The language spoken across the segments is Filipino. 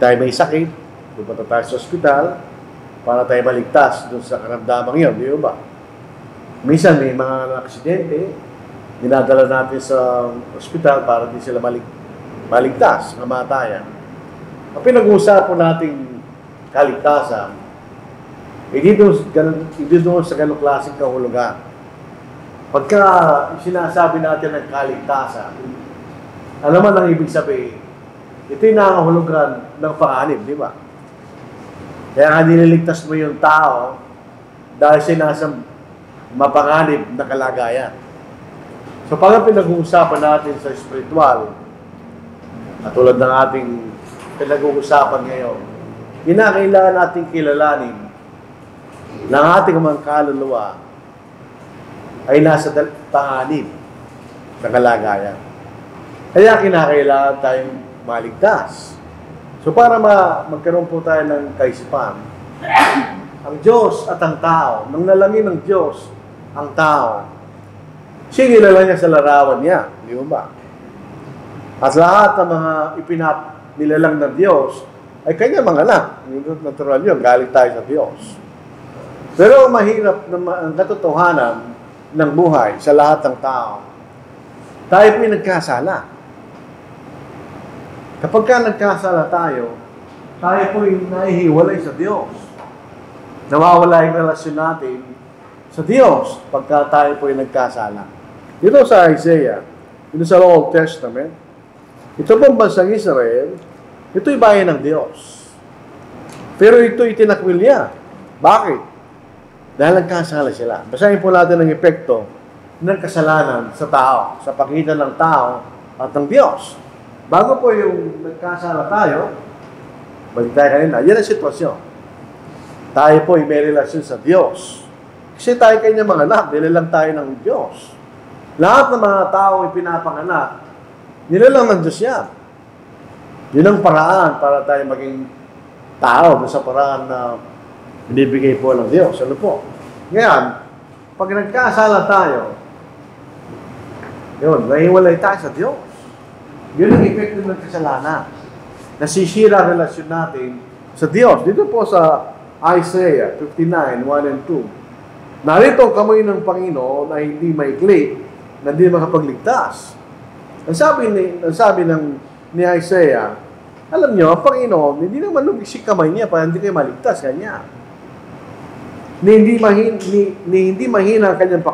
tayo may sakit, pupunta tayo sa ospital para tayo maligtas doon sa karamdamang yun, di ba? Minsan may mga aksidente, dinadala natin sa ospital para di sila maligtas, kamatayan. Ang pinag-uusapan nating kaligtasan, hindi doon sa ganong klaseng kahulugan. Pagka sinasabi natin ng kaligtasan, ano man ang ibig sabihin? Ito yung nakahulugan ng panganib, di ba? Kaya nga nililigtas mo yung tao dahil siya nasa mapanganib na kalagayan. So pag pinag-uusapan natin sa spiritual, katulad ng ating pinag-uusapan ngayon, kinakailangan natin kilalanin na ang ating mga kaluluwa ay nasa panganib na kalagayan. Kaya kinakailangan tayong maligtas. So para magkaroon po tayo ng kaisipan, ang Diyos at ang tao, nang nalangin ng Diyos ang tao, sinilala niya sa larawan niya, di ba? At lahat ng mga nilalang ng Diyos ay kanya mga anak. Natural yun, galing tayo sa Diyos. Pero mahirap na ang katotohanan ng buhay sa lahat ng tao, tayo po'y nagkasala. Kapag ka nagkasala tayo po'y nahihiwalay sa Diyos. Nawawala yung relasyon natin sa Diyos pagka tayo po'y nagkasala. Dito sa Isaiah, dito sa Old Testament, ito pong bansang Israel, ito'y bayan ng Diyos. Pero ito'y tinakwil niya. Bakit? Dahil nagkasala sila. Basahin po natin ang epekto ng kasalanan sa tao, sa pagitan ng tao at ng Diyos. Bago po yung nagkasala tayo, balik tayo kanina, yan ang sitwasyon. Tayo po ay may relasyon sa Diyos. Kasi tayo kanya mga anak, nilalang tayo ng Diyos. Lahat ng mga tao ay pinapanganak, nilalang ng Diyos yan. Yun ang paraan para tayo maging tao sa paraan na binibigay po ng Diyos. Ano po? Ngayon, pag nagkasala tayo, yun, nahiwalay tayo sa Diyos. Yun ang epekto ng kasalanan. Nasisira ang relasyon natin sa Diyos. Dito po sa Isaiah 59, 1 and 2. Narito ang kamay ng Panginoon na hindi maikli, na hindi makapagligtas. Ang sabi ni Isaiah, alam nyo, ang Panginoon, hindi naman lumisik kamay niya para hindi kayo maligtas kanya. Hindi mahina ang kanyang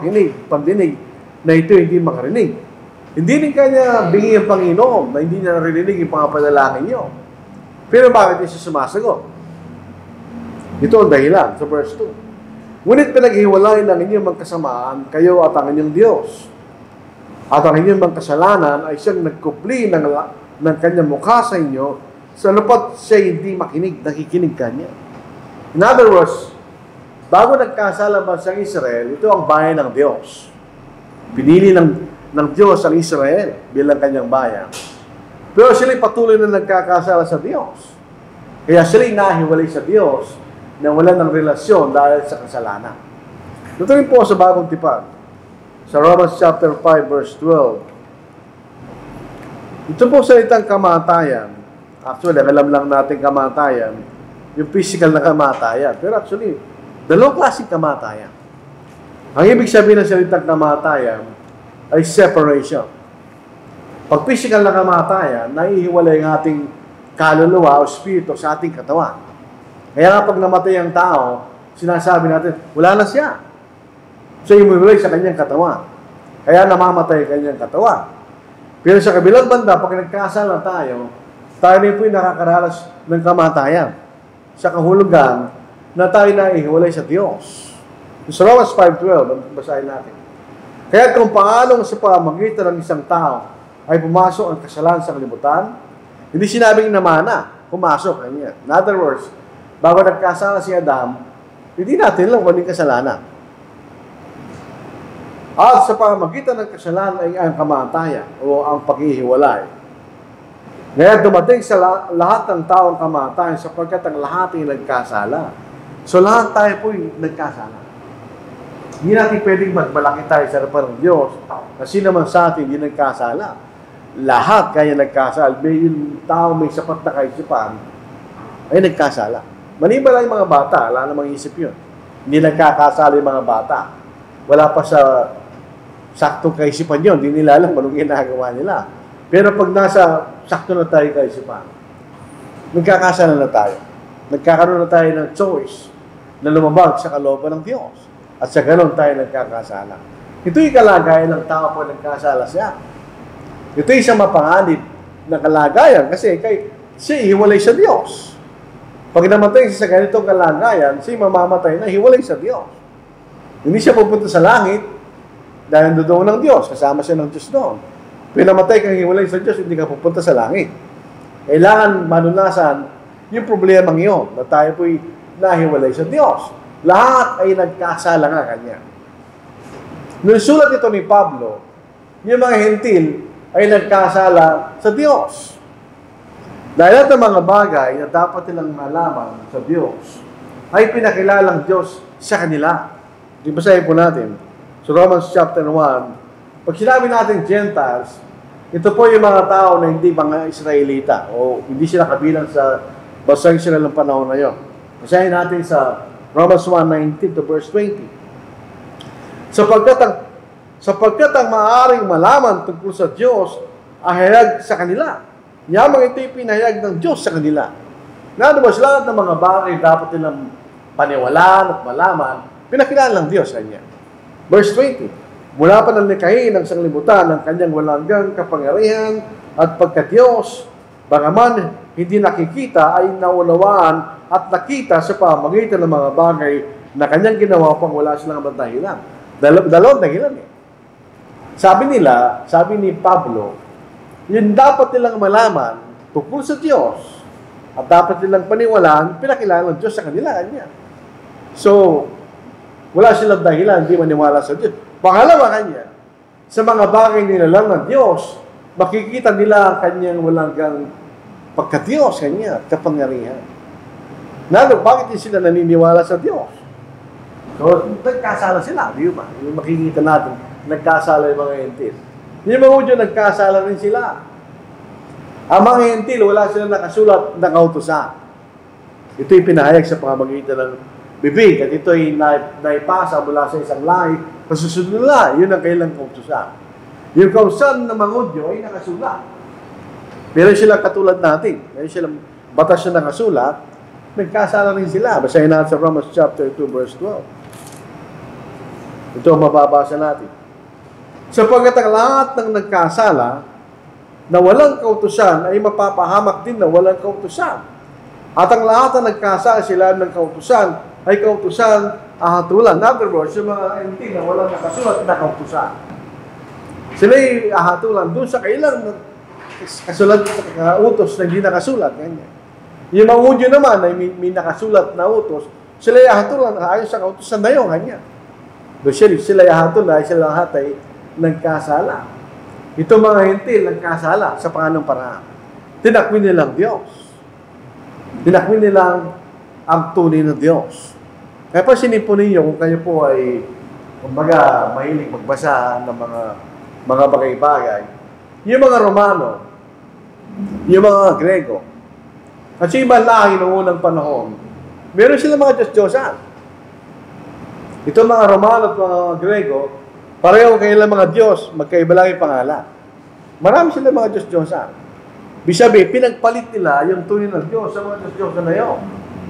pandinig, na ito hindi makarinig. Hindi din kanya bingi ang Panginoon na hindi niya narinig yung pangapanalangin niyo. Pero bakit niya sumasagot? Ito ang dahilan sa verse 2. Ngunit pinaghiwalay ng inyong magkasamaan, kayo at ang inyong Diyos. At ang inyong magkasalanan ay siyang nagkupli ng kanyang mukha sa inyo, sa lupat siya hindi nakikinig kanya. In other words, bago nagkasala bansang Israel, ito ang bayan ng Diyos. Pinili ng Diyos ang Israel bilang kanyang bayan. Pero sila'y patuloy na nagkakasala sa Diyos. Kaya sila'y nahiwalay sa Diyos na wala ng relasyon dahil sa kasalanan. Ito rin po sa bagong tipan. Sa Romans chapter 5 verse 12. Ito po salitang kamatayan. Actually, alam lang natin kamatayan, yung physical na kamatayan. Pero actually, dalawang klaseng kamatayan. Ang ibig sabihin ng salitang kamatayan ay separation. Pag physical na kamatayan, naihiwalay ang ating kaluluwa o spirito sa ating katawan. Kaya nga pag namatay ang tao, sinasabi natin, wala na siya. So, imiwalay sa kanyang katawan. Kaya namamatay ang kanyang katawan. Pero sa kabilang banda, pag nagkasala tayo rin po yung nakakaranas ng kamatayan. Sa kahulugan na tayo naihiwalay sa Diyos. Sa Romans 5:12, basahin natin. Kaya kung paanong sa pamagitan ng isang tao ay pumasok ang kasalanan sa kalibutan, hindi sinabing namana, pumasok. Ganyan. In other words, bago nagkasala si Adam, hindi natin lang walang kasalanan. At sa pamagitan ng kasalanan ay ang kamatayan o ang paghihiwalay. Ngayon dumating sa lahat ng taong kamatayan sapagkat ang lahat ay nagkasala. So lahat tayo po nagkasala. Hindi natin pwedeng magmalaki tayo sa harapan ng Diyos na sino man sa atin hindi nagkasala. Lahat kaya nagkasala. May yung tao may sapat na kaisipan ay nagkasala. Maliban lang yung mga bata, wala namang isip yun. Hindi nagkakasala yung mga bata. Wala pa sa saktong kaisipan yun, hindi nila alam anong ginagawa nila. Pero pag nasa sakto na tayo kaisipan, nagkakasala na tayo. Nagkakaroon na tayo ng choice na lumabag sa kalooban ng Diyos. At sa ganon tayo nagkakasala. Ito yung kalagayan ng tao pag nagkasala siya. Ito yung isang mapanganib na kalagayan kasi siya hiwalay sa Diyos. Pag namatay siya sa ganitong kalagayan, siya mamamatay na hiwalay sa Diyos. Hindi siya pupunta sa langit dahil doon ng Diyos. Kasama siya ng Diyos doon. Kung namatay kang hiwalay sa Diyos, hindi ka pupunta sa langit. Kailangan manunasan yung problema ngayon na tayo po'y nahiwalay sa Diyos. Lahat ay nagkasala nga kanya. Nung sulat ito ni Pablo, yung mga hentil ay nagkasala sa Diyos. Dahil at ang mga bagay na dapat nilang malaman sa Diyos ay pinakilalang Diyos sa kanila. Basahin po natin. So Romans chapter 1, pag sinabi natin Gentiles, ito po yung mga tao na hindi mga Israelita o hindi sila kabilang sa basa Israel ng panahon na yun. Basahin natin sa Romans 1:19 to verse 20. Sapagkat ang maaaring malaman tungkol sa Diyos ay hayag sa kanila. Yamang ito'y pinahayag ng Diyos sa kanila. Nalabas lahat ng mga bagay dapat nilang paniwalaan at malaman, pinakilala ng Diyos kanya. Verse 20, mula pa ng likahin ng sanglibutan ng kanyang walang kapangyarihan at pagka-Diyos, bagaman hindi nakikita ay naunawaan at nakita sa pamamagitan ng mga bagay na kanyang ginawa pang wala silang dahilan. Dalawang dahilan eh. Sabi ni Pablo, yun dapat nilang malaman tungkol sa Diyos at dapat nilang paniwalaan, pinakilala ng Diyos sa kanila. Kanya. So, wala silang dahilan, hindi maniwala sa Diyos. Pangalawa kanya, sa mga bagay nilalang ng Diyos, makikita nila ang kanyang walang pagka-Diyos kanya, kapangyarihan. Lalo, bakit hindi sila naniniwala sa Diyos? So, nagkasala sila, di ba? Yung makikita natin, nagkasala yung mga hentil. Yung mga Hudyo, nagkasala rin sila. Ang mga hentil, wala silang nakasulat ng kautusan. Ito'y pinahayag sa pamamagitan ng bibig, at ito'y naipasa mula sa isang lahi, pasusunod nila, yun ang kailang kautusan. Yung kautusan ng mga Hudyo ay nakasulat. Pero sila katulad natin, meron silang batas na nakasulat, nagkasala rin sila. Basahin natin sa Romans chapter 2, verse 12. Ito ang mababasa natin. Sapagkat ang lahat ng nagkasala na walang kautusan ay mapapahamak din na walang kautusan. At ang lahat na nagkasala sila ng kautusan ay kautusan ahatulan. In other words, yung mga hentil na walang nakasulat na kautusan. Sila ay ahatulan doon sa kailang kasulat na utos na hindi nakasulat. Ganyan. Yung mga Hudyo naman ay may nakasulat na utos, sila ay ahatulan ayon sa kautusan na yun. Ganyan. Doon sila ay ahatulan, sila lahat ay nagkasala. Ito mga hentil nagkasala sa panganong paraan. Tinakwin nilang Diyos. Tinakwin nilang ang tunay na Diyos. Kaya pa sinipon ninyo kung kayo po ay kumbaga mahilig magbasa ng mga bagay-bagay. Yung mga Romano, yung mga Grego, at yung ibang lahi noong unang panahon, meron sila mga Diyos-Diyosan. Ito mga Romano at mga Grego, pareho kailang mga Diyos, magkaiba lang yung pangalan. Marami sila mga Diyos-Diyosan. Bisabi, pinagpalit nila yung tunay ng Diyos sa mga Diyos-Diyosan na yun.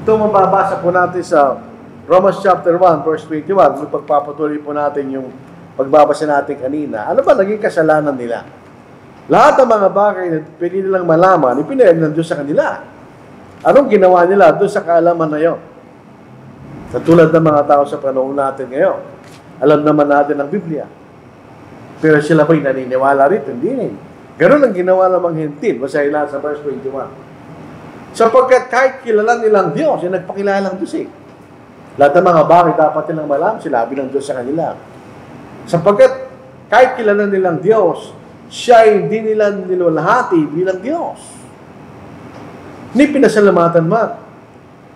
Ito mababasa po natin sa Romans chapter 1, verse 21. Pagpapatuloy po natin yung pagbabasa natin kanina. Ano ba naging kasalanan nila? Lahat ng mga bagay na pwede nilang malaman, ipinayag ng Diyos sa kanila. Anong ginawa nila doon sa kaalaman na yun? Katulad ng mga tao sa panahon natin ngayon. Alam naman natin ang Biblia. Pero sila ba'y naniniwala rito? Hindi rin. Ganun ang ginawa ng mga hentil. Basahin lang sa verse 21. Sapagkat kahit kilala nilang Diyos, yung nagpakilala ng Diyos eh. Lahat ng mga bagay dapat nilang malaman, sinabi ng Diyos sa kanila. Sapagkat kahit kilala nilang Diyos, siya ay hindi nila nilulahati bilang Diyos. Hindi pinasalamatan man.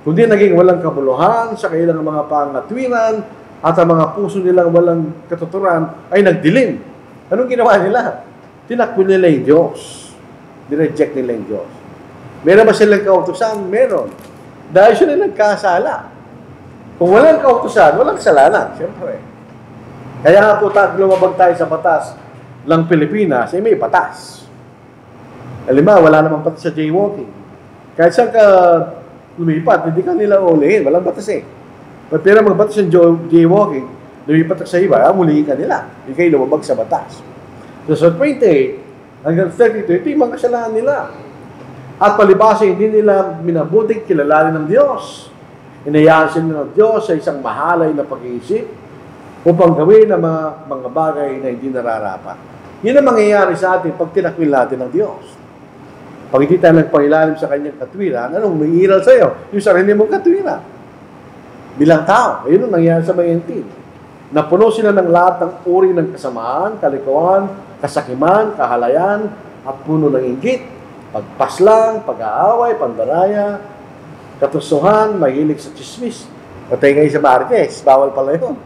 Kundi naging walang kabuluhan sa kailang mga pangatwiran at ang mga puso nilang walang katuturan ay nagdilim. Anong ginawa nila? Tinakbo nila yung Diyos. Direject nila yung Diyos. Meron ba silang kautusan? Meron. Dahil sila nagkasala. Kung walang kautusan, walang kasalanan, siyempre. Kaya nga po lumabag tayo sa batas ng Pilipinas, may batas. Halimbawa, wala namang batas sa jaywalking. Kahit saan ka lumipat, hindi ka nila ulihin, walang batas eh. Pero magbatas ng jaywalking, lumipat ka sa iba, mulihin ka nila. Hindi kayo lumabag sa batas. So, sa 28 hanggang 32, ito yung mga kasalanan nila. At palibasa, hindi nila minabuting kilalanin ng Diyos. Inayaan sila ng Diyos sa isang mahalay na pag-iisip upang gawin ang mga bagay na hindi nararapat. Yun ang mangyayari sa atin pag tinakwil natin ng Diyos. Pag hindi tayo nagpangilalim sa kanyang katwiran, anong may iral sa'yo? Yung sarili mong katwiran. Bilang tao, ayun ang nangyayari sa mga intin. Napuno sila ng lahat ng uri ng kasamaan, kalikuan, kasakiman, kahalayan, at puno ng inggit, pagpaslang, pag-aaway, pandaraya, katusuhan, mahilig sa chismis. Patay ngayon sa Marquez, bawal pala yun.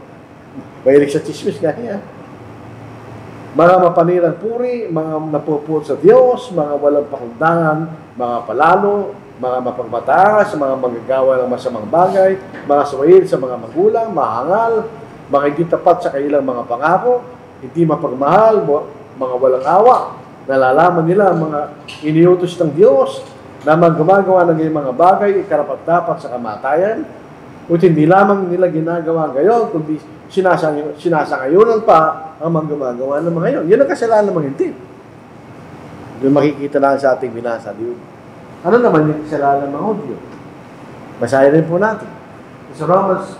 Mahilig sa chismis kaya. Mga mapanirang puri, mga napuput sa Diyos, mga walang pakundangan, mga palalo, mga mapagmataas, mga manggagawa ng masamang bagay, mga suwail sa mga magulang, mahangal, mga hindi tapat sa kanilang mga pangako, hindi mapagmahal, mga walang awa, nalalaman nila mga iniutos ng Diyos na gumagawa ng mga bagay, ikarapat-dapat sa kamatayan, o hindi lamang nila ginagawa ngayon, kundi sinasangayunan pa ang mga gumagawa ng mga yun. Yan ang kasalanan ng mga hindi. Yung makikita lang sa ating binasa. Ano naman yung kasalanan ng mga Hudyo? Basahin rin po natin. Sa Romans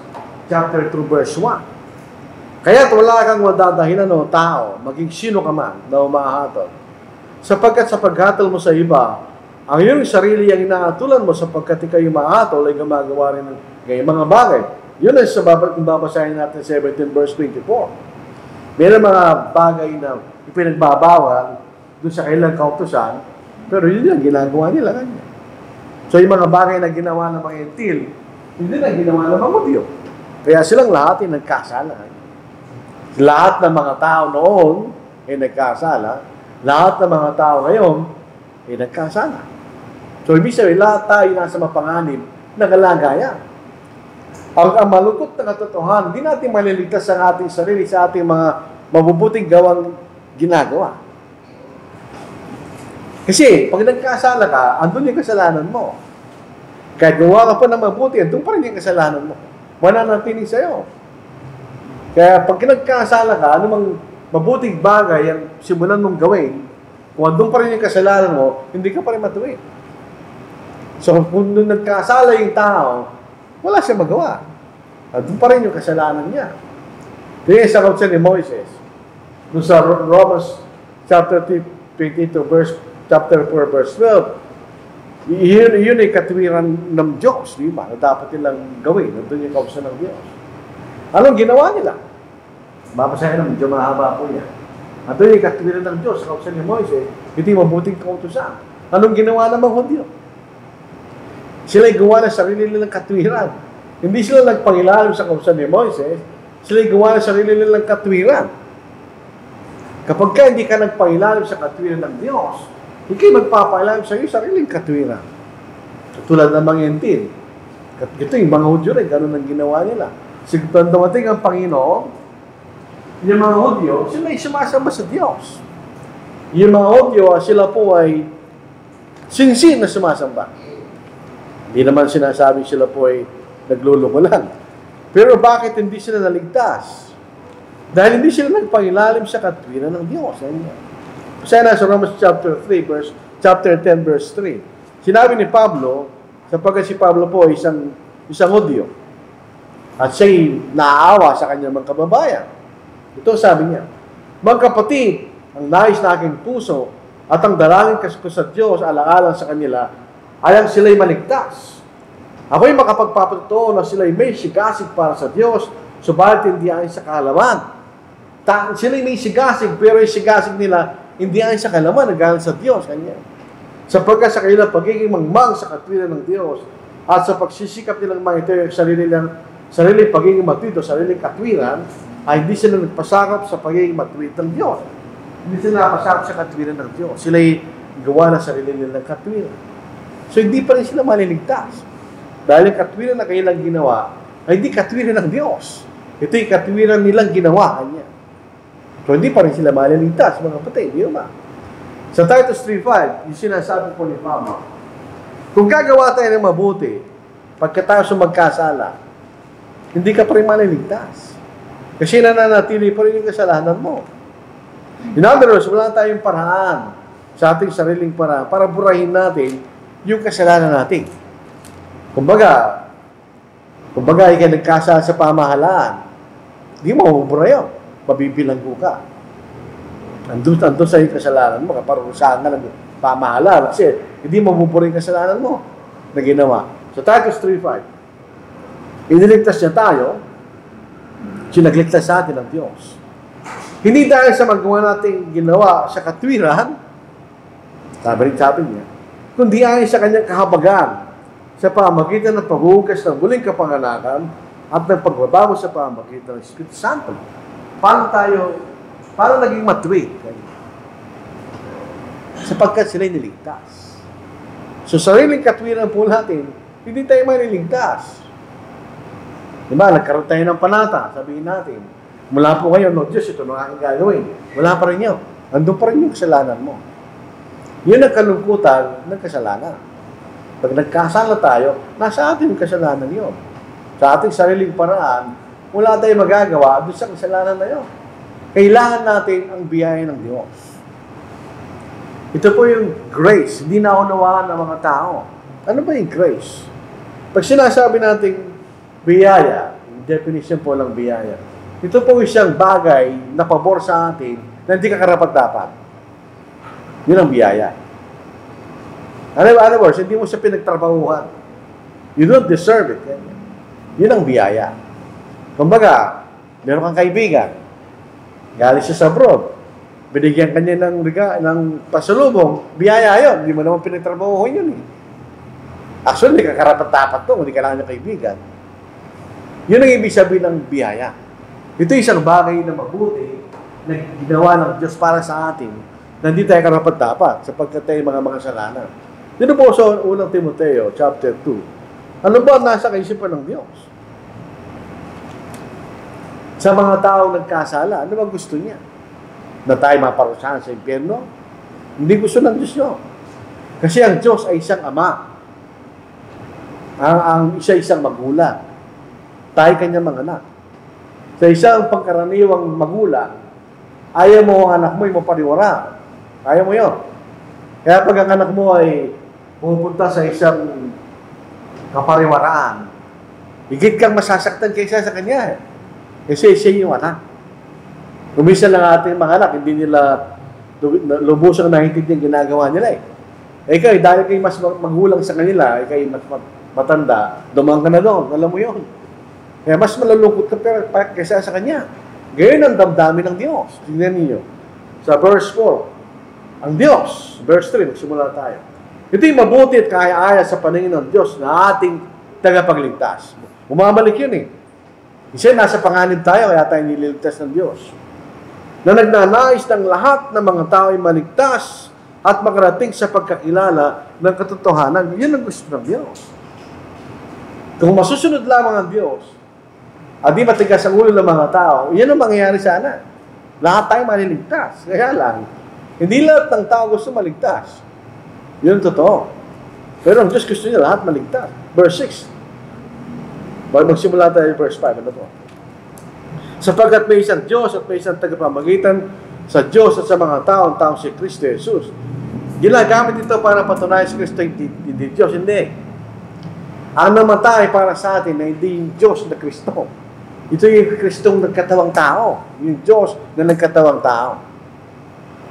chapter 2 verse 1. Kaya't wala kang madadahilan o tao, maging sino ka man na umahatol. Sapagkat sa paghatol mo sa iba, ang iyong sarili ang inaatulan mo sapagkat ikay umahatol ay gumagawa rin ng mga bagay. Yun ay sa babasahin natin 17 verse 24. Meron mga bagay na ipinagbabawal doon sa kailang kautusan, pero yun yung ginagawa nila kanya. So yung mga bagay na ginawa ng mga Entil, hindi na ginawa ng mga Hudyo. Kaya silang lahat ay nagkasala. Lahat ng mga tao noon ay nagkasala. Lahat ng mga tao ngayon ay nagkasala. So ibig sabihin, lahat tayo nasa mapanganib na kalagayan. Ang malungkot na katotohanan, hindi natin maliligtas ang ating sarili sa ating mga mabubuting gawang ginagawa. Kasi, pag nagkasala ka, andun yung kasalanan mo. Kahit gawa ka pa ng mabuti, andun pa rin yung kasalanan mo. Mananatiling sa'yo. Kaya pag nagkasala ka, anumang mabuting bagay ang simulan mong gawin, kung andun pa rin yung kasalanan mo, hindi ka pa rin matuwid. So, kung nagkasala yung tao, wala siya magawa. At doon pa rin yung kasalanan niya. Tingnan sa kautusan ni Moises. Doon sa Romans chapter 22, chapter 4, verse 12. Yun ay katwiran ng Diyos, di ba? Na dapat nilang gawin. Doon yung kautusan ng Diyos. Anong ginawa nila? Mapasahin naman, medyo mahaba po yan. At doon yung katwiran ng Diyos sa kautusan ni Moises, hindi mabuting kautusan. Anong ginawa ng mga Hudyo? Sila'y gawa ng sarili nilang katwiran. Hindi sila nagpangilalim sa kautusan ni Moises, sila'y gawa ng sarili nilang katwiran. Kapag ka hindi ka nagpangilalim sa katwiran ng Diyos, hindi kayo magpapailalim sa iyo sariling katwiran. Tulad ng mga Entil. Ito yung mga Hudyo rin, ganun ang ginawa nila. Sigurang dumating ang Panginoon, yung mga Hudyo, sila ay sumasamba sa Diyos. Yung mga Hudyo, sila po ay sinsin na sumasamba. Hindi naman sinasabing sila po ay naglulumulan. Pero bakit hindi sila naligtas? Dahil hindi sila nagpangilalim sa katwiran ng Diyos. Kasi na sa Romans chapter 10 verse 3. Sinabi ni Pablo, sapagkat si Pablo po ay isang Hudyo. At siya'y naaawa sa kanyang mga kababayan. Ito sabi niya, mga kapatid, ang nais na aking puso at ang dalangin ko sa Diyos alang-alang sa kanila ay ang sila'y maligtas. Ako'y makapagpapatutuo na sila'y may sigasig para sa Diyos, subalit hindi ayon sa kaalaman. Sila'y may sigasig, pero yung sigasig nila, hindi ayon sa kaalaman, nagaling sa Diyos. Kanya. Sapagkat sa kanilang pagiging mangmang sa katwiran ng Diyos, at sa pagsisikap nilang mga ito yung sariling pagiging matuwid o sariling katwiran, ay hindi sila nagpasakap sa pagiging matuwid ng Diyos. Hindi sila napasakap sa katwiran ng Diyos. Sila'y gawa na sarili nilang katwiran. So, hindi pa rin sila maliligtas. Dahil yung katwiran na kanilang ginawa, ay hindi katwiran ng Diyos. Ito yung katwiran nilang ginawa niya. So, hindi pa rin sila maliligtas, mga kapatid, di ba? Sa Titus 3:5, yung sinasabi po ni Pama, kung gagawa tayo ng mabuti, pagkatapos magkasala, hindi ka pa rin maliligtas. Kasi nananatili pa rin yung kasalanan mo. In other words, wala tayong paraan sa ating sariling paraan para burahin natin yung kasalanan natin. Kumbaga, ikaw nagkasala sa pamahalaan, hindi mo mabubura yun. Mabibilanggo ka. Andun sa yung kasalanan mo, kaparusahan ka ng pamahalaan kasi hindi mo mabubura yung kasalanan mo na ginawa. So, Titus 3:5, iniligtas niya tayo, sinagligtas sa atin ng Diyos. Hindi dahil sa magawa nating ginawa sa katwiran, sabi niya, kundi ayon sa kanyang kahabagan sa pamagitan ng paghuhugas ng muling kapanganakan at ng pagbabago sa pamagitan ng Espiritu Santo. Paano naging matuwid? Sapagkat sila'y niligtas. So, sariling katwiran po natin, hindi tayo maniligtas. Diba, nagkaroon tayo ng panata, sabihin natin, mula po ngayon, no, Diyos, ito na aking gagawin. Wala pa rin yun. Andun pa rin yung kasalanan mo. Yun ang kalungkutan ng kasalanan. Pag nagkasala tayo, nasa atin yung kasalanan yun. Sa ating sariling paraan, wala tayong magagawa doon sa kasalanan na yun. Kailangan natin ang biyaya ng Diyos. Ito po yung grace. Hindi naunawaan ng mga tao. Ano ba yung grace? Pag sinasabi natin biyaya, definition po ng biyaya, ito po isang bagay na pabor sa atin na hindi ka karapat-dapat. Yun ang biyaya. Other words, hindi mo siya pinagtrabahuhan. You don't deserve it. Yun ang biyaya. Kumbaga, meron kang kaibigan, galing siya sa abroad, binigyan kanya ng pasalubong, biyaya yun. Hindi mo naman pinagtrabahuhan yun eh. Actually, hindi ka karapat-dapat to, hindi ka lang niya kaibigan. Yun ang ibig sabihin ng biyaya. Ito isang bagay na mabuti na ginawa ng Diyos para sa atin na hindi tayo karapat-dapat sapagkat tayo mga kasalanan. Dito po sa unang Timoteo, chapter 2. Ano ba nasa kaisipan ng Diyos? Sa mga taong nagkasala, ano ba gusto niya? Na tayo maparusahan sa impyerno? Hindi gusto ng Diyos yun. Kasi ang Diyos ay isang ama. Ang isang magulang. Tayo kanyang mga anak. Sa isang pangkaraniwang magulang, ayaw mo ang anak mo ay mapariwara. Ayaw mo yun. Kaya pag ang anak mo ay pupunta sa isang kapariwaraan, higit kang masasaktan kaysa sa kanya. Kasi siya yung anak. Kumisa lang ating mga anak, hindi nila lubusang naintindihan ginagawa nila eh. Ikaw, dahil kayo mas magulang sa kanila, ikaw mas matanda, dumang ka na doon. Alam mo yun. Kaya mas malalungkot ka kaysa sa kanya. Gayon ang damdamin ng Diyos. Tingnan niyo. Sa verse 4, ang Diyos, verse 3, magsimula tayo. Ito yung mabuti at kaya-aya sa paningin ng Diyos na ating tagapagligtas. Bumabalik yun eh. Kasi nasa panganib tayo, kaya tayo nililigtas ng Diyos. Na nagnanais ng lahat ng mga tao ay maligtas at makarating sa pagkakilala ng katotohanan. Yun ang gusto ng Diyos. Kung masusunod lamang ang Diyos, at di matigas ang ulo ng mga tao, yan ang mangyayari sana. Lahat tayo maliligtas. Kaya lang, hindi lahat ng tao gusto maligtas. Yun ang totoo. Pero ang Diyos gusto niya lahat maligtas. Verse 6. Magsimula tayo verse 5. Ano po? Sapagkat may isang Diyos at may isang tagapamagitan sa Diyos at sa mga tao, ang taong si Kristo Jesus. Ginagamit ito para patunayan si Kristo hindi Diyos. Hindi. Ang namatay para sa atin na hindi yung Diyos na Kristo. Ito yung Kristong nagkatawang tao. Yung Diyos na nagkatawang tao.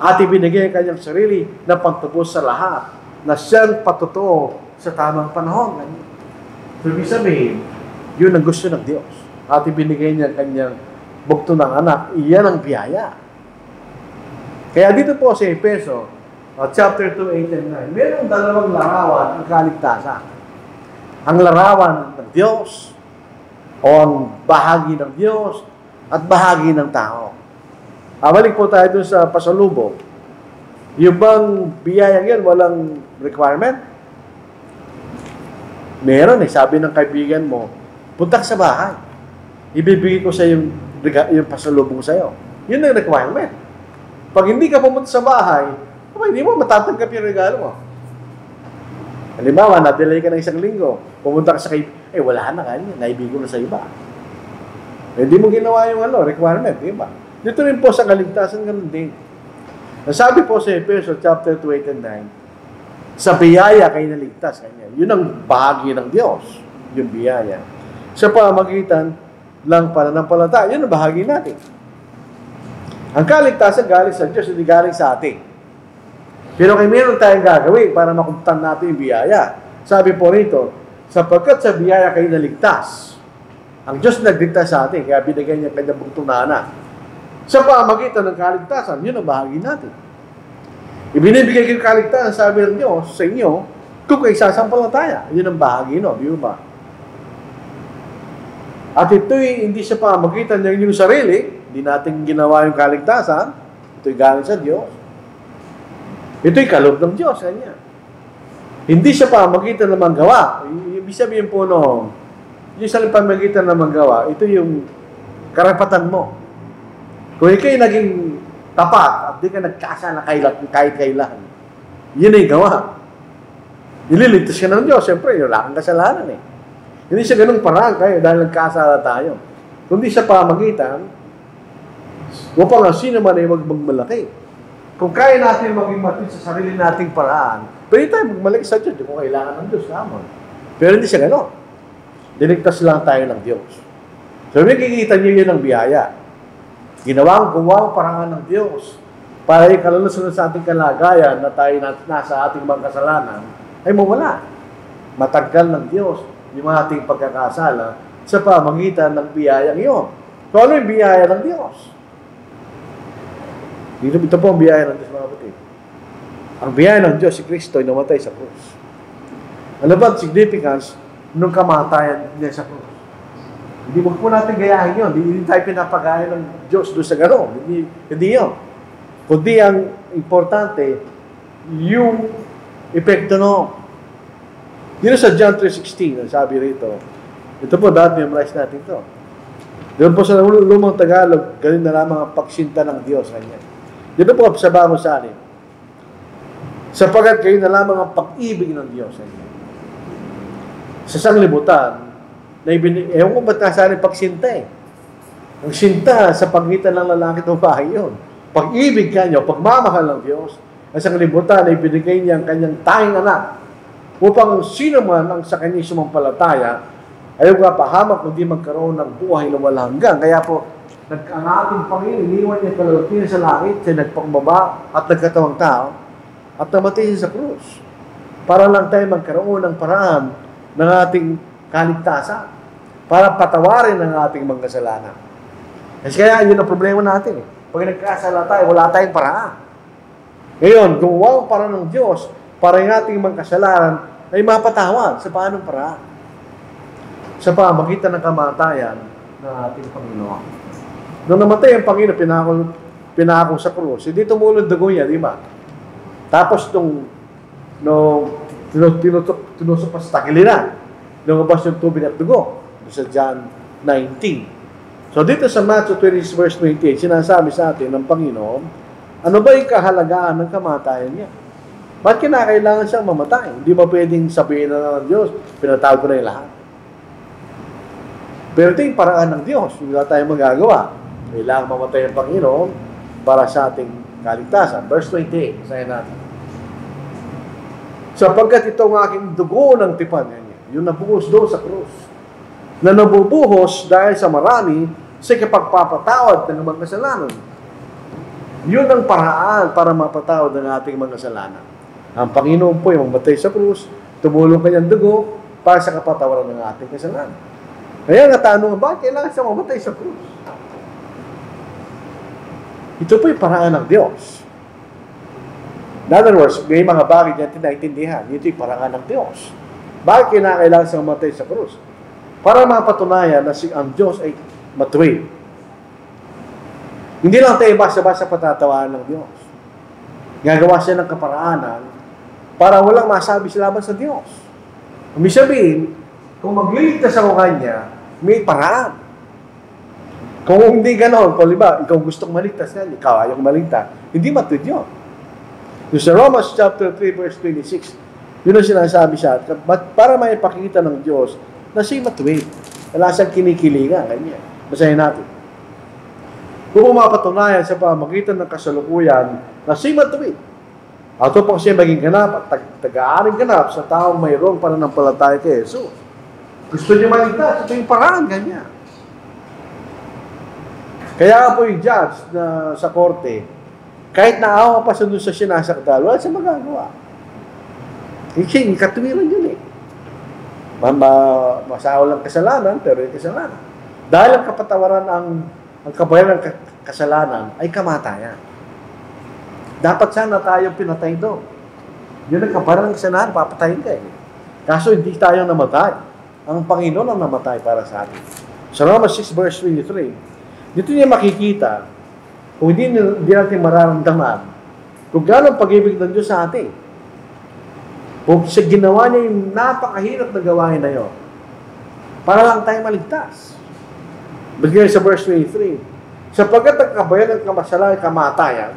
At ibinigay ang kanyang sarili na pagtubos sa lahat na siyang patutuo sa tamang panahon. So, ibig sabihin, yun ang gusto ng Diyos. At ibinigay niya ang kanyang bugto ng anak. Iyan ang biyaya. Kaya dito po sa Efeso, chapter 2, 8 and 9, mayroong dalawang larawan ang kaligtasan. Ang larawan ng Diyos o ang bahagi ng Diyos at bahagi ng tao. Balik po tayo dun sa pasalubong. Yung bang biyayang yan, walang requirement? Meron sabi ng kaibigan mo, punta ka sa bahay. Ibibigay ko sa yung pasalubong sa'yo. Yun ang requirement. Pag hindi ka pumunta sa bahay, hindi mo matatanggap yung regalo mo. Halimbawa, na-delay ka ng 1 linggo, pumunta ka sa wala na kanya, naibigay mo na sa iba. Hindi mo ginawa yung requirement, di ba? Dito rin po sa kaligtasan, ganun din. Nasabi po sa Efeso chapter 2, 8 and 9, sa biyaya kayo naligtas kanya. Yun ang bahagi ng Diyos, yung biyaya. Sa pamagitan lang pananampalataya, yun ang bahagi natin. Ang kaligtasan galing sa Diyos, hindi galing sa atin. Pero kung meron tayong gagawin para makumtan natin yung biyaya. Sabi po rito, sapagkat sa biyaya kayo naligtas. Ang Diyos nagligtas sa atin, kaya binigay niya kanyang bugtunana. Sa pamagitan ng kaligtasan, yun ang bahagi natin. Ibinibigay kayo kaligtasan, sabi ng Diyos sa inyo, kung kayo sasampalataya. Yun ang bahagi, no? Di ba? At ito'y hindi sa pamagitan ng inyong sarili, hindi natin ginawa yung kaligtasan, ito'y galing sa Diyos. Ito'y kaloob ng Diyos, kanya. Hindi siya pamagitan ng manggawa. Ibig sabihin po no, yung sa pamagitan ng manggawa, ito yung karapatan mo. Kung ikaw'y naging tapat at di ka nagkasala kahit kailan, yun ay gawa. Nililigtas ka ng Diyos, siyempre, wala kang kasalanan eh. Hindi siya ganung parang kayo dahil nagkasala tayo. Kundi sa pamagitan, upang sino man ay magmalaki. Kung kaya natin maging matid sa sarili nating paraan, pwede tayo magmalaki sa Diyos kung kailangan ng Diyos naman. Pero hindi siya gano'n. Diligtas lang tayo ng Diyos. So, makikita niyo yun ang biyaya. Ginawang paraan ng Diyos para yung kalulusunod sa ating kalagayan na tayo nasa ating mga kasalanan ay mawala. Matanggal ng Diyos yung ating pagkakasala sa pamagitan ng biyayang iyon. So, ano yung biyaya ng Diyos? Ito po ang biyaya ng Diyos, mga kapatid. Ang biyaya ng Diyos, si Kristo ay namatay sa krus. Ano ba ang significance nung kamatayan niya sa krus? Hindi mo po natin gayahin yun. Hindi tayo pinapagaya ng Diyos doon sa gano'n. Hindi yun. Kundi ang importante, yung epekto no. Dito sa John 3:16, ang sabi rito, ito po, dahil memorize natin ito. Doon po sa lumang Tagalog, galing na lamang ang pagsinta ng Diyos kanya. Dito po sa bagong salin, sapagat kayo na lamang ang pag-ibig ng Diyos kanya. Sa sanglibutan, ewan ko ba't nasa rin pagsinta eh. Ang sinta sa pagitan ng lalaki at babae yun. Pag-ibig kanyo, pagmamahal ng Diyos, at sa kalibutan ay binigay niya ang kanyang tanging anak upang sino man ang sa kanyang sumampalataya ay huwag pahamak kundi magkaroon ng buhay na walang hanggan. Kaya po, ang ating Panginoon, iniwan niya kalalakihan sa langit, siya nagpagbaba at nagkatawang tao at namatay siya sa krus. Para lang tayo magkaroon ng paraan ng ating kaligtasan para patawarin ang ating mga kasalanan. Kasi kaya yun ang problema natin. Pag nagkasala tayo, wala tayong paraan. Ngayon, gumawa ang paraan ng Diyos para yung ating mga kasalanan ay mapatawad sa paanong paraan. Sa pamagitan ng kamatayan ng ating Panginoon. Nung namatay ang Panginoon, pinako sa krus, hindi tumulong dugo niya, di ba? Tapos tinusok pa sa takiliran, lumabas yung tubig at dugo, sa John 19. So dito sa Matthew 20 verse 28, sinasabi sa atin ng Panginoon, ano ba yung kahalagaan ng kamatayan niya? Ba't kinakailangan siyang mamatay? Hindi ba pwedeng sabihin na ng Diyos, pinatawag ko na yung lahat? Pero ito yung paraan ng Diyos, wala tayong magagawa. Kailangan mamatay ang Panginoon para sa ating kaligtasan. Verse 28, sayo natin. Sapagkat ito ang aking dugo ng tipan, yung nabuhos doon sa krus, na nabubuhos dahil sa marami sa kapagpapatawad ng mga kasalanan. Yun ang paraan para mapatawad ng ating mga kasalanan. Ang Panginoon po yung mamatay sa krus, tumulong kanyang dugo para sa kapatawaran ng ating kasalanan. Kaya natanong, bakit kailangan siya mamatay sa krus? Ito po yung paraan ng Diyos. In other words, may mga bagay natin naintindihan. Ito yung paraan ng Diyos. Bakit kailangan siya mamatay sa krus? Para mapatunayan na ang Diyos ay matuwid. Hindi lang tayo basta-basta patatawanan ng Diyos. Gagawa siya ng kaparaanan para walang masabi sa laban sa Diyos. Ibig sabihin, kung magliligtas ako kanya, may paraan. Kung hindi gano'n, kung diba, ikaw gustong maligtas yan, ikaw ayaw maligtas, hindi matuwid yun. Yung sa Romans chapter 3 verse 26, yun ang sinasabi siya, para maipakita ng Diyos na siya matuwid. Wala siyang kinikilingan, ganyan. Basahin natin. Kung mapatunayan sa pamagitan ng kasalukuyan na siya matuwid, at upang siya maging ganap at taga-aaring ganap sa taong mayroong pananampalataya kay Jesus. Gusto niyo maligtas, ito yung paraan, ganyan. Kaya po yung judge na sa korte, kahit naawa pa sa doon sa sinasakdal, wala siya magagawa. Yung katuwiran yun eh. Masawa lang kasalanan, pero yung kasalanan. Dahil ang kapatawaran ang kabayaran ng kasalanan ay kamatayan. Dapat sana tayong pinatay doon. Yun ang kabayaran ng kasalanan, papatayin ka eh. Kaso hindi tayo namatay. Ang Panginoon ang namatay para sa atin. Sa Romans 6 verse 23, dito niya makikita, kung hindi natin mararamdaman, kung gano'ng pag-ibig ng Diyos sa atin. Kung sa ginawa niya yung napakahirap na gawain na yun, para lang tayo maligtas. Bigyan sa verse 23, sapagkat ang kabayaran ng kamasalanan, kamatayan,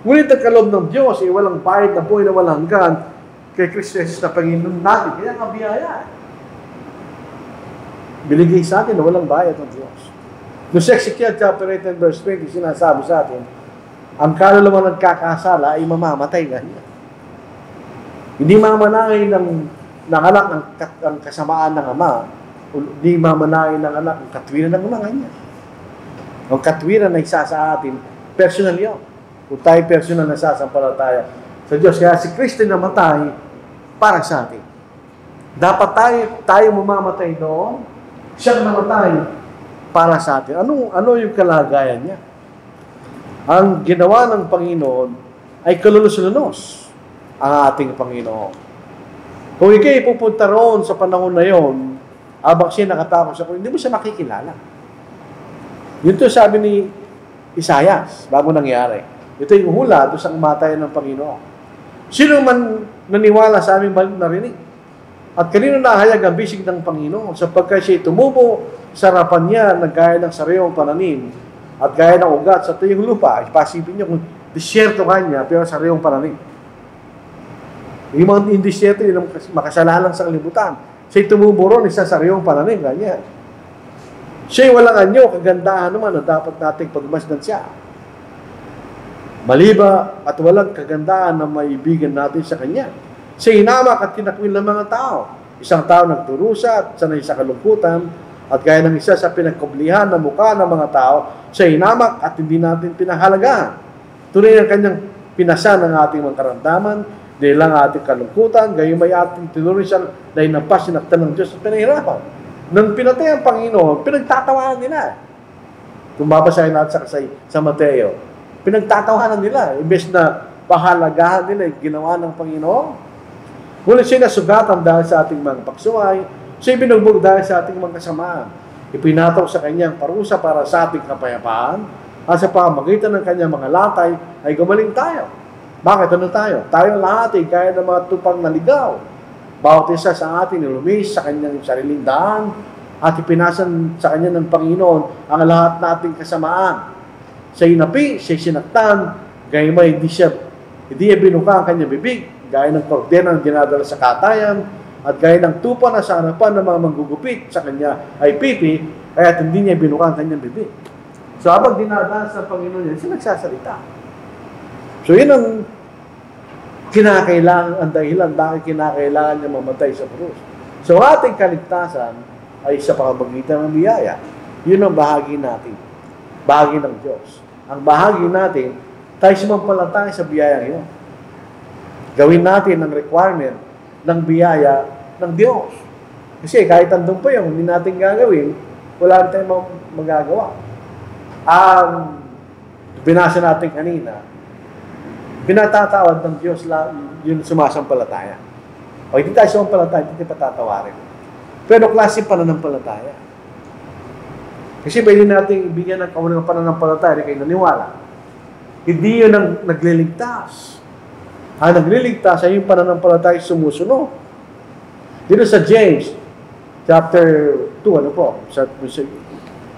ngunit ang kaloob ng Diyos ay walang bayad na buhay na walang hanggan kay Kristo Jesus na Panginoon natin. Kaya ang biyaya. Binigay sa atin na walang bayad ng Diyos. No sa Ezekiel chapter 18 verse 20, sinasabi sa atin, ang kaluluwa nagkakasala ay mamamatay ganyan. Hindi mamanangin ng anak ang kasamaan ng ama, hindi mamanangin ng anak ang katwiran ng ama ganyan. Ang katwiran na isa sa atin, personal yun. Kung tayo personal na sasampalataya sa Diyos. Kaya si Kristo namatay para sa atin. Dapat tayo mamamatay doon, siyang namatay para sa atin. Ano yung kalagayan niya? Ang ginawa ng Panginoon ay kalulus-lunos ang ating Panginoon. Kung ikay pupunta roon sa panahon na yon, abang siya nakatakot sa hindi mo siya makikilala. Yun to sabi ni Isaias, bago nangyari. Ito yung hula doon sa kamatayan ng Panginoon. Sino man naniwala sa aming balik narinig? At kanino nahayag ang bisig ng Panginoon sapagkat siya tumubo sa harapan niya na gaya ng sariwang pananim at gaya ng ugat sa tuyong lupa. Ipasipin niyo kung disyerto kanya pero sariwang pananim. Yung mga indisyerto, yung makasalanan sa kalibutan. Siya tumubo ron, isa sariwang pananim, ganyan. Siya walang anyo, kagandahan naman na dapat nating pagmasdan siya. Maliba at walang kagandahan na maibigan natin sa kanya. Siya hinamak at tinakwil ng mga tao. Isang tao nagturusa at sanay sa kalungkutan at gaya ng isa sa pinagkublihan ng mukha ng mga tao, siya hinamak at hindi natin pinahalagahan. Tunay ang kanyang pinasan ng ating mga karamdaman, dahil lang ating kalungkutan, gayon may ating tinuloy siya dahil nampas sinaktan ng Diyos at pinahirapan. Nang pinatay ang Panginoon, pinagtatawanan nila. Kung babasahin natin sa Mateo, pinagtatawanan nila. Imbes na pahalagahan nila yung ginawa ng Panginoon. Ngunit siya nasugatan dahil sa ating mga paksuway, siya binugbog dahil sa ating mga kasamaan. Ipinataw sa kanyang parusa para sa ating kapayapaan, at sa pamagitan ng kanyang mga latay ay gumaling tayo. Bakit? Ano tayo? Tayo lahat ay gaya ng mga tupang naligaw. Bawat isa sa atin nilumis sa kanyang sariling daan at ipinasan sa kanya ng Panginoon ang lahat nating kasamaan. Siya inapi, siya sinaktan, gaya may hindi niya binuka ang kanyang bibig, gaya ng kordena na dinadala sa katayan, at gaya ng tupa na sa harapan ng mga manggugupit sa kanya ay pipi, kaya hindi niya binuka ang kanyang bibig. So habang dinadala sa Panginoon yan, siya nagsasalita. So yun ang kinakailangan, ang dahilan bakit kinakailangan niya mamatay sa krus. So ating kaligtasan ay sa pamamagitan ng biyaya. Yun ang bahagi natin. Bahagi ng Diyos. Ang bahagi natin, tayo sumampalataya sa biyaya yun. Gawin natin ang requirement ng biyaya ng Diyos. Kasi kahit andun pa yung hindi natin gagawin, wala rin tayong magagawa. Ang binasa natin kanina, pinatatawad ng Diyos lang yung sumasampalataya. O hindi tayo sumampalataya, hindi patatawarin. Pero klase pananampalataya. Kasi pwede natin bigyan ng kaunang pananampalataya kayo naniwala. Hindi yun ang nagliligtas. Ang nagliligtas ay yung pananampalataya sumusunod. Dito sa James, chapter 2, ano po?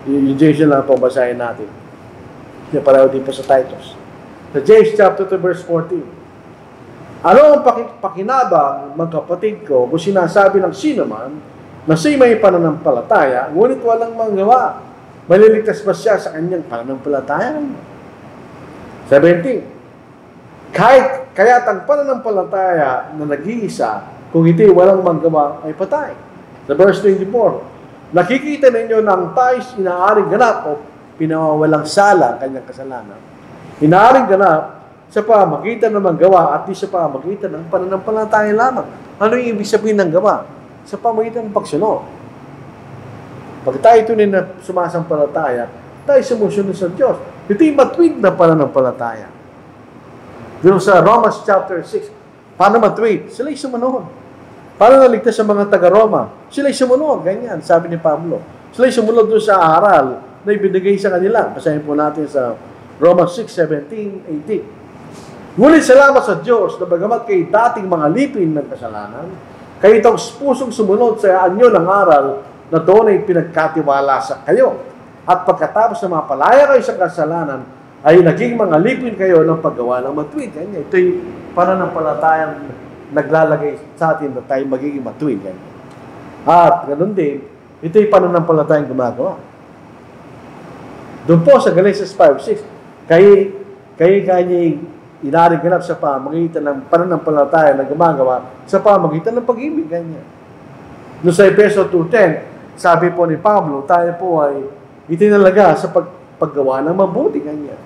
Yung James lang po basahin natin. Yung pareho din po sa Titus. Sa James chapter 2, verse 14. Ano ang pakinabang, mga kapatid ko, kung sinasabi ng sino man, na siya'y may pananampalataya, ngunit walang magawa, maliligtas ba siya sa kanyang pananampalataya? 17. Kaya't ang pananampalataya na nag-iisa, kung hindi walang magawa, ay patay. Sa verse 24, nakikita ninyo na ang tayo'y inaaring ganap o pinawawalang sala ang kanyang kasalanan. Inaaring ganap sa pamagitan ng gawa at di sa pamagitan ng pananampalataya lamang. Ano yung ibig sabihin ng gawa? Sa pamagitan ng pagsunod. Pag tayo tunay na sumasampalataya, tayo sumusunod sa Diyos. Ito yung matwid na pananampalataya. Dito sa Romans chapter 6, paano matwid? Sila'y sumunod. Paano naligtas sa mga taga-Roma? Sila'y sumunod. Ganyan, sabi ni Pablo. Sila'y sumunod doon sa aral na ibinigay sa kanila. Basahin po natin sa Romans 6:17, 18. Ngunit salamat sa Diyos na bagamat kayo dating mga lipin ng kasalanan, kayo itong pusong sumunod sa anyo ng aral na doon ay pinagkatiwala sa kayo. At pagkatapos na mapalaya kayo sa kasalanan, ay naging mga lipin kayo ng paggawa ng matwid. Ganyan. Ito'y pananampalatayang naglalagay sa atin na tayo magiging matuwid. At ganoon din, ito'y pananampalatayang gumagawa. Doon po sa Galatians 5:6, kayo kanyang inaring ganap sa pamagitan ng pananampalataya na gumagawa sa pamagitan ng pag-ibig. Ganyan. Doon sa Efeso 2:10, sabi po ni Pablo, tayo po ay itinalaga sa paggawa ng mabuti. Ganyan.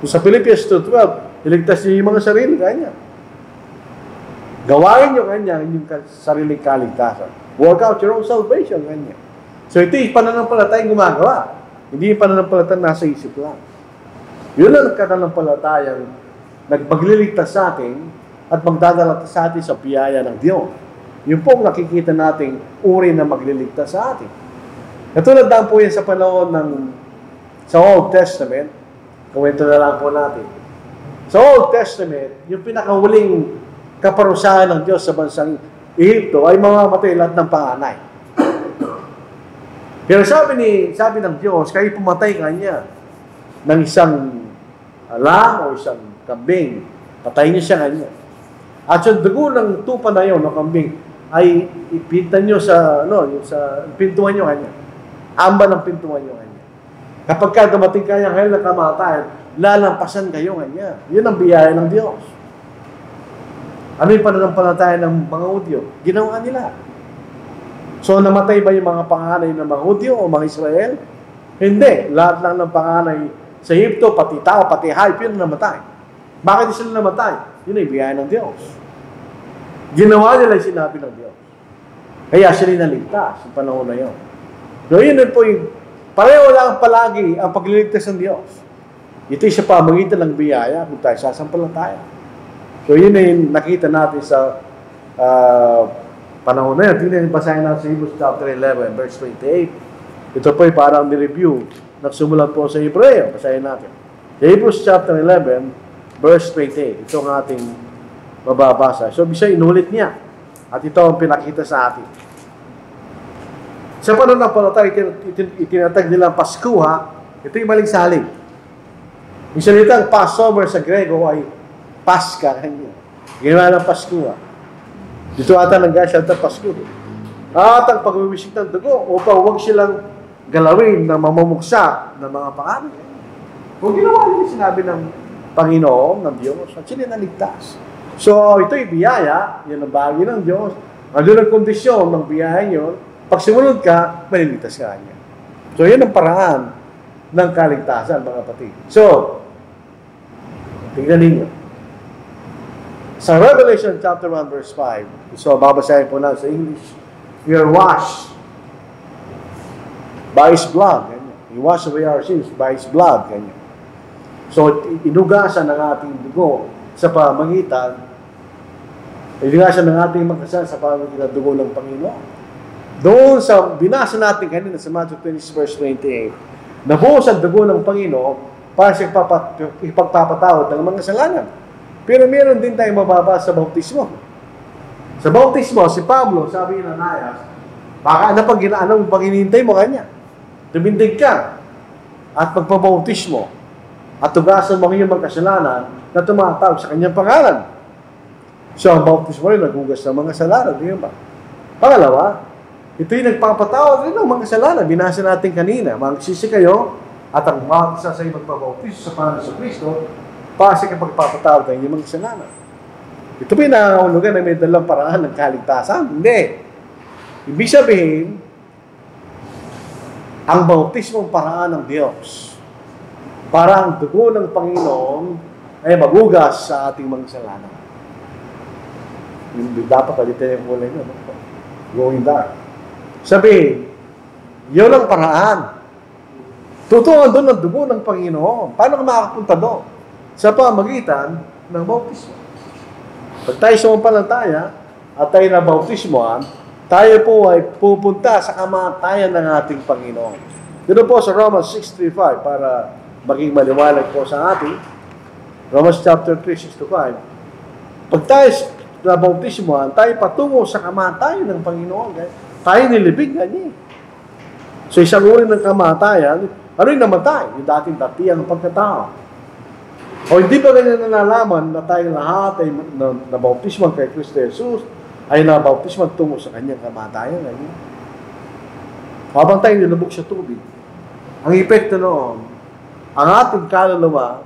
Doon sa Philippians 2:12, iligtas niyo yung mga sarili. Ganyan. Gawain nyo ganyan yung sariling kaligtasan. Work out your own salvation, ganyan. So ito yung pananampalatayang gumagawa. Hindi yung pananampalatayang nasa isip lang. Yun ang pananampalatayang nagpagliligtas sa atin at magdadala sa atin sa biyaya ng Diyos. Yun po nakikita nating uri na magliligtas sa atin. Katulad lang po yan sa panahon sa Old Testament. Kuwento na lang po natin. Sa Old Testament, yung pinakahuling kaparusahan ng Diyos sa bansang Ehipto ay mamamatay lahat ng panganay. Pero sabi ng Diyos, kayo pumatay kanya ng isang lamb o isang kambing. Patayin niyo siya kanya. At yung dugo ng tupa na yun, ng kambing, ay ipitan niyo sa pintuan niyo kanya. Amba ng pintuan niyo kanya. Kapag ka dumating kanya ngayon na kamatayan, lalampasan kayo kanya. Yun ang biyaya ng Diyos. Ano yung pananampalataya ng mga Hudyo? Ginawa nila. So, namatay ba yung mga panganay ng mga Hudyo o mga Israel? Hindi. Lahat lang ng panganay sa Ehipto, pati tao, pati hayop, yun namatay. Bakit sila namatay? Yun ay biyaya ng Diyos. Ginawa nila yung sinabi ng Diyos. Kaya sila naligtas sa panahon na yun. So, yun po yung pareho lang palagi ang pagliligtas ng Diyos. Ito'y sa pamagitan ng biyaya kung tayo sasampalataya. So, yun ay nakita natin sa panahon na yun. Tingnan, basahin natin sa Hebrews chapter 11, verse 28. Ito po ay parang ni-review. Nagsumulat po sa Hebreo. Basahin natin. Hebrews chapter 11, verse 28. Ito ang ating mababasa. So, bisa inulit niya. At ito ang pinakita sa atin. Sa pananampalataya, itinatag nilang Paskuha. Ito yung maling saling. Yung salitang Passover sa Grego ay Paska. Ginawa ng Paskuha. Dito ata nag-asyal ng Pasko. At ang pagwiwisik ng dugo upang huwag silang galawin na mamumuksa ng mga pangalan. Kung ginawa nila sinabi ng Panginoon, ng Diyos, at sila naligtas. So, ito'y biyaya. Yan ang bahagi ng Diyos. Ano ang kondisyon ng biyaya nyo? Pag sumunod ka, maliligtas ka niya. So, yan ang paraan ng kaligtasan, mga kapatid. So, tingnan ninyo. Sa Revelation chapter 1 verse 5, so babasahin po na sa English, we are washed by His blood. He washed away our sins by His blood. So, inugasan ng ating dugo sa pamagitan, inugasan ng ating magkasal sa pamagitan ng dugo ng Panginoon. Doon sa binasa natin kanina sa Matthew 20 verse 28, nabuhos ang dugo ng Panginoon para siya ipagpapatawad ng mga kasalanan. Pero meron din tayong mababasa sa bautismo. Sa bautismo, si Pablo, sabi ni Ananias, baka ano pag hinihintay mo kanya? Tumindig ka at magpabautismo at tugasan mo ang iyong mga kasalanan na tumatawag sa kanyang pangalan. So, ang bautismo rin, nagugas ng mga kasalanan. Di ba? Pangalawa, ito yung nagpapatawad rin ng mga kasalanan. Binasa natin kanina, magsisi kayo at ang bawat isa sa iyo magpabautismo sa pangalan sa Kristo para sa pagpapatawad ng inyong mga kasalanan. Ito ba yung nangangahulugan na may dalang paraan ng kaligtasan? Hindi. Ibig sabihin, ang bautismong paraan ng Diyos para ang dugo ng Panginoon ay magugas sa ating mga kasalanan. Dapat palitin yung kulay nyo. Going dark. Sabihin, yun ang paraan. Totoo doon ang dugo ng Panginoon. Paano ka makakapunta doon? Sa pamagitan ng bautismo. Pag tayo sumampalataya at tayo na bautismoan, tayo po ay pupunta sa kamatayan ng ating Panginoon. Dito po sa Romans 6:3-5 para maging maliwanag po sa atin. Romans chapter 3:6-5. Pag tayo na bautismoan, tayo patungo sa kamatayan ng Panginoon. Tayo nilibig na niya. So isang uri ng kamatayan, ano yung namatay? Yung dating datiyang pagkatao. O hindi ba ganyan nalalaman na tayo lahat ay nabautisman kay Kristo Jesus ay nabautisman tungo sa kanyang kamatayan? Habang tayo nilubog sa tubig, ang epekto noon, ang ating kaluluwa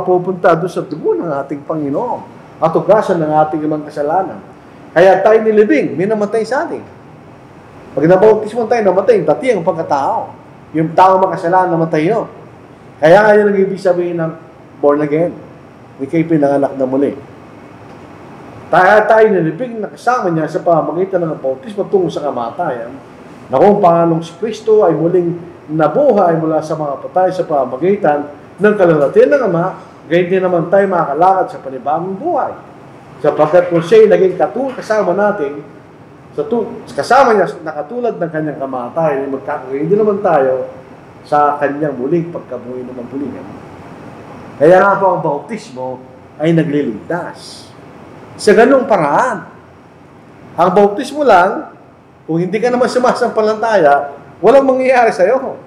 pupunta doon sa dugo ng ating Panginoon at ugasan ng ating mga kasalanan. Kaya tayo nilibing, may namatay sa atin. Pag nabautisman tayo, namatay, dati ang pagkatao. Yung tao makasalanan, namatay yun. Kaya nga yun ang ibig sabihin ng born again. Ika'y pinanganak na muli. Tayo nilibing na kasama niya sa pamamagitan ng bautismo tungo sa kamatayan na kung paanong si Kristo ay muling nabuhay mula sa mga patay sa pamamagitan ng kalulatian ng Ama, gayon din naman tayo makakalakad sa panibagong buhay. Sapagkat kung siya'y naging kasama natin, kasama niya na katulad ng kanyang kamatayan, magkakaroon din naman tayo sa kanyang muling pagkabuhay ng magbulingan. Kaya nga po ang bautismo ay nagliligtas. Sa ganung paraan, ang bautismo lang, kung hindi ka naman sumasampalataya, walang mangyayari sa iyo.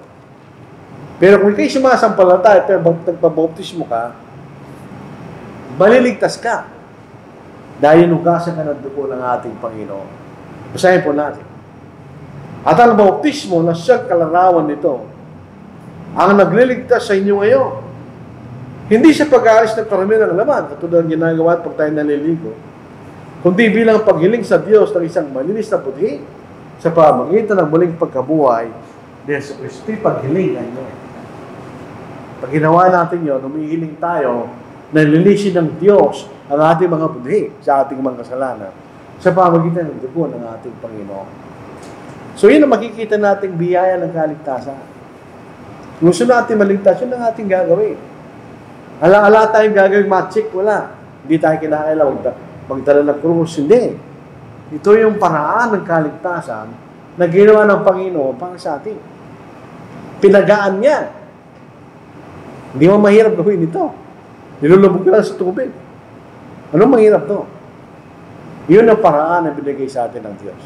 Pero kung ikay sumasampalataya at nagpabautismo ka, maliligtas ka. Dahil nugasan ka ng dugo ng ating Panginoon. Basahin po natin. At ang bautismo na siyang kalarawan nito, ang nagliligtas sa inyo ngayon. Hindi sa pag-aalis ng karamihan ng laman, katulad ng ginagawa at pag tayo naliligo, kundi bilang paghiling sa Diyos ng isang malinis na budhi sa pamamagitan ng muling pagkabuhay dahil sa Kristo'y paghiling ay yun. Pag ginawa natin yun, humihiling tayo na nililisin ng Diyos ang ating mga budhi sa ating mga kasalanan sa pamamagitan ng dugo ng ating Panginoon. So yun ang makikita nating biyaya ng kaligtasan. Gusto natin maligtas, yun ang ating gagawin. Ala tayong gagawin magic, wala. Hindi tayo kinakailangan magdala ng krus, hindi. Ito yung paraan ng kaligtasan na ginawa ng Panginoon para sa atin. Pinagaan niya. Hindi mo mahirap gawin ito. Nilulubog ka lang sa tubig. Anong mahirap to? Yun ang paraan na binigay sa atin ng Diyos.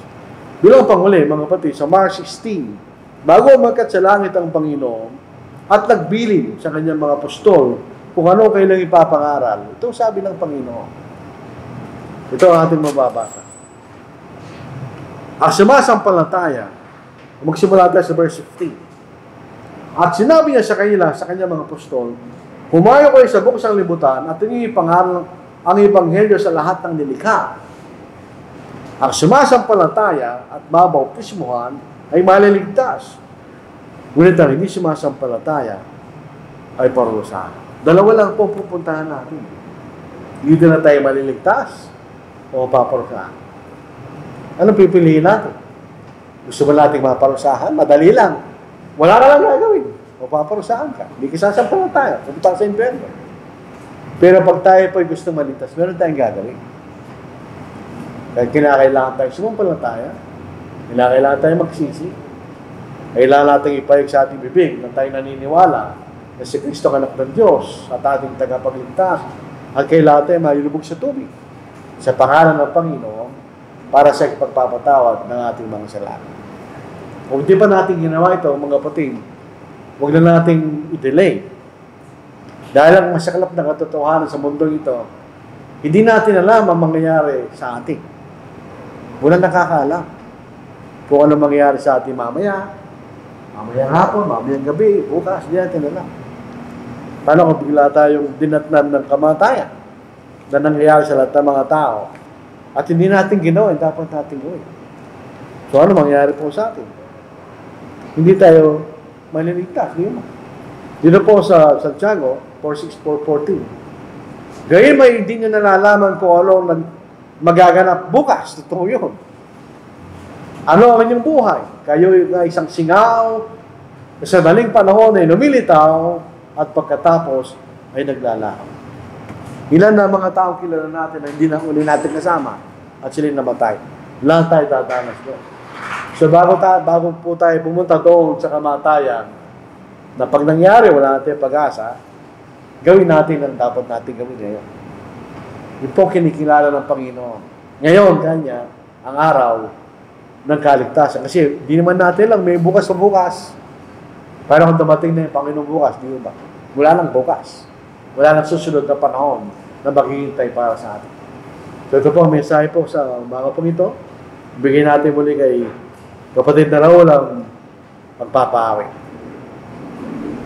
Bilang panguli, mga kapatid, sa Mark 16, bago umakyat sa langit ang Panginoon at nagbilin sa kanyang mga apostol kung ano kailang ipapangaral, ito sabi ng Panginoon. Ito ang ating mababasa. Ang sumasampalataya, magsimula tayo sa verse 15. At sinabi niya sa kanila, sa kanyang mga apostol, humayo kayo sa buong sanglibutan at inyong ipangaral ang ebanghelyo sa lahat ng nilikha. Ang sumasampalataya at babautismuhan ay maliligtas. Ngunit ang hindi sumasampalataya ay parusahan. Dalawa lang po pupuntahan natin. Hindi na tayo maliligtas o paparusahan. Anong pipiliin natin? Gusto ba natin maparusahan? Madali lang. Wala ka lang gagawin. O paparusahan ka. Hindi ka sasampalataya. Pupunta ka sa impyerno. Pero pag tayo po gusto maligtas, meron tayong gagawin. Kaya kinakailangan tayo sumampalataya. Kinakailangan tayo magsisi. Kailangan natin ipayag sa ating bibig na tayo naniniwala na si Kristo anak ng Diyos at ating tagapagligtas. At kailangan tayo malulubog sa tubig. sa pangalan ng Panginoon para sa pagpapatawad ng ating mga kasalanan. Kung di pa natin ginawa ito, mga kapatid, huwag na nating i-delay. Dahil ang masaklap na katotohanan sa mundo ito, hindi natin alam ang mangyayari sa atin. Walang nakakaalam kung ano mangyayari sa atin mamaya, mamayang hapon, mamayang gabi, bukas, hindi natin alam. Paano kung bigla tayong dinatnan ng kamatayan na nangyayari sa lahat ng mga tao at hindi natin ginawa, dapat natin gawin. So ano mangyayari po sa atin? Hindi tayo maliligtas, di ba? Dito po sa Santiago 4:6-4:14. Gayun may hindi nyo nalalaman kung ano magaganap bukas. Totoo yun. Ano ang inyong buhay? Kayo ay isang singaw, sa daling panahon ay lumilitaw, at pagkatapos ay naglalaho. Ilan na mga taong kilala natin na hindi na uli natin kasama at sila namatay. Lahat tayo dadanas doon. So bago po tayo pumunta doon sa kamatayan, na pag nangyari, wala natin pag-asa, gawin natin ang dapat natin gawin ngayon. Yun po kinikilala ng Panginoon. Ngayon, kanya, ang araw ng kaligtasan. Kasi di naman natin lang, may bukas o bukas. Para kung dumating na yung Panginoon bukas, di ba? Wala nang bukas. Wala nang susunod na panahon na maghihintay para sa atin. So ito po ang mensahe po sa mga pong ito. Bigyan natin muli kay kapatid na Raul ang pagpapaawi.